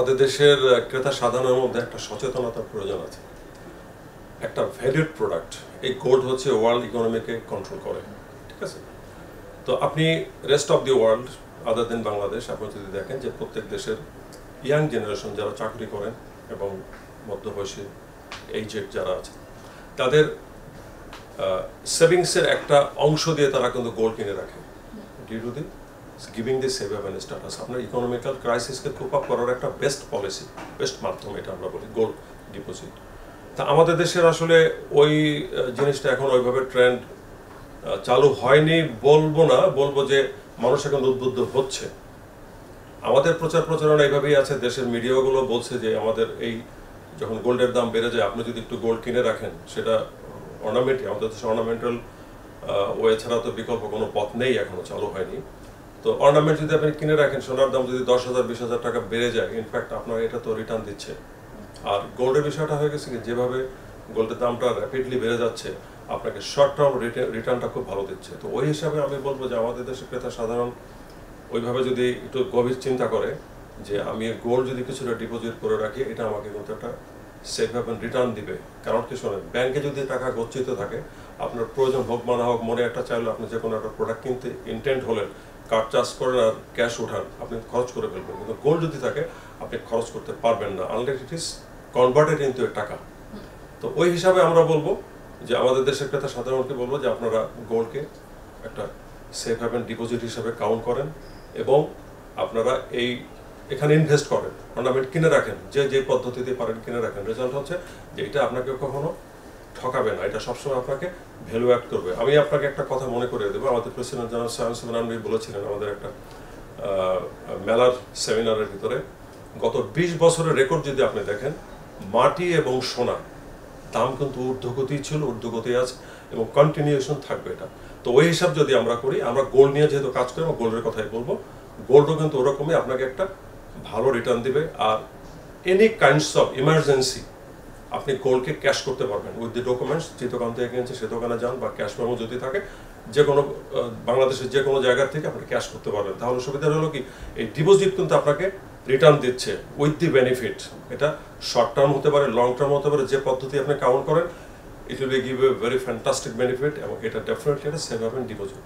আমাদের দেশের ক্রেতা সাধারণের মধ্যে একটা সচেতনতার প্রয়োজন আছে। একটা ভ্যালিড প্রোডাক্ট, এই গোল্ড হচ্ছে ওয়ার্ল্ড ইকোনমিকে কন্ট্রোল করে, ঠিক আছে? তো আপনি রেস্ট অফ দি ওয়ার্ল্ড আদার দেন বাংলাদেশ আপনি যদি দেখেন যে প্রত্যেক দেশের ইয়াং জেনারেশন যারা চাকরি করেন এবং মধ্যবয়সী এইজেড যারা আছে তাদের সেভিংসের একটা অংশ দিয়ে তারা কিন্তু গোল্ড কিনে রাখে due to the giving the safe haven status. আপনার ইকোনমিক্যাল ক্রাইসিসকে কোপ আপ করার একটা বেস্ট পলিসি, বেস্ট মাধ্যম এটা আমরা বলি গোল্ড ডিপোজিট। তা আমাদের দেশের আসলে ওই জিনিসটা এখন ওইভাবে ট্রেন্ড চালু হয়নি বলবো না, বলবো যে মানুষ এখন উদ্বুদ্ধ হচ্ছে। আমাদের প্রচার প্রচারণা এইভাবেই আছে, দেশের মিডিয়াগুলো বলছে যে আমাদের এই যখন গোল্ডের দাম বেড়ে যায় আপনি যদি একটু গোল্ড কিনে রাখেন সেটা অর্নামেন্টই, আমাদের দেশে অর্নামেন্টাল ওয়ে ছাড়া তো বিকল্প কোনো পথ নেই, এখনো চালু হয়নি। তো অর্নামেন্ট যদি আপনি কিনে রাখেন, সোনার দাম যদি 10,000 20,000 টাকা বেড়ে যায়, ইনফ্যাক্ট আপনার এটা তো রিটার্ন দিচ্ছে। আর গোল্ডের বিষয়টা হয়ে গেছে কি, যেভাবে গোল্ডের দামটা র্যাপিডলি বেড়ে যাচ্ছে আপনাকে শর্ট টার্ম রিটার্নটা খুব ভালো দিচ্ছে। তো ওই হিসাবে আমি বলবো যে আমাদের দেশের ক্রেতা সাধারণ ওইভাবে যদি একটু গভীর চিন্তা করে যে আমি গোল্ড যদি কিছুটা ডিপোজিট করে রাখি এটা আমাকে কিন্তু একটা সেফ হ্যাভেন রিটার্ন দিবে। কারণ কি শোনেন, ব্যাংকে যদি টাকা গচ্ছিত থাকে আপনার প্রয়োজন হোক বা না হোক, মনে একটা চাইলে আপনি যে কোনো একটা প্রোডাক্ট কিনতে ইন্টেন্ট হলেন, কার্ড চার্জ করেন আর ক্যাশ উঠান, আপনি খরচ করে ফেলবেন। কিন্তু গোল্ড যদি থাকে আপনি খরচ করতে পারবেন না unless it is converted into টাকা। তো ওই হিসাবে আমরা বলবো যে আমাদের দেশের ক্রেতা সাধারণকে বলবো যে আপনারা গোল্ডকে একটা সেফ হ্যাভেন ডিপোজিট হিসাবে কাউন্ট করেন এবং আপনারা এখানে ইনভেস্ট করেন, অর্নামেন্ট কিনে রাখেন, যে পদ্ধতিতে পারেন কিনে রাখেন। রেজাল্ট হচ্ছে যে এটা আপনাকে কখনো ঠকাবে না, এটা সবসময় আপনাকে ভ্যালু অ্যাড করবে। আমি আপনাকে একটা কথা মনে করিয়ে দেবো, আমাদের প্রেসিডেন্ট জেনারেল সায়েন্স বলেছিলেন আমাদের একটা মেলার সেমিনারের ভিতরে, গত 20 বছরের রেকর্ড যদি আপনি দেখেন, মাটি এবং সোনা দাম কিন্তু ঊর্ধ্বগতি ছিল, ঊর্ধ্বগতি আছে এবং কন্টিনিউশন থাকবে এটা। তো ওই হিসাব যদি আমরা করি, আমরা গোল্ড নিয়ে যেহেতু কাজ করি, গোল্ডের কথাই বলবো, গোল্ডও কিন্তু ওরকমই আপনাকে একটা ভালো রিটার্ন দিবে। আর এনি কাইন্ডস অফ ইমার্জেন্সি আপনি গোল্ডকে ক্যাশ করতে পারবেন উইথ দি ডকুমেন্টস। যে দোকান থেকে কিনছে সে দোকানে যান বা ক্যাশ মেমো যদি থাকে, যে কোনো বাংলাদেশের যে কোনো জায়গার থেকে আপনি ক্যাশ করতে পারবেন। তাহলে সুবিধা হলো কি, এই ডিপোজিট কিন্তু আপনাকে রিটার্ন দিচ্ছে উইথ দি বেনিফিট। এটা শর্ট টার্ম হতে পারে, লং টার্ম হতে পারে, যে পদ্ধতি আপনি কাউন্ট করেন it will give a very fantastic benefit এবং এটা ডেফিনেটলি একটা সেভ হ্যাভেন ডিপোজিট।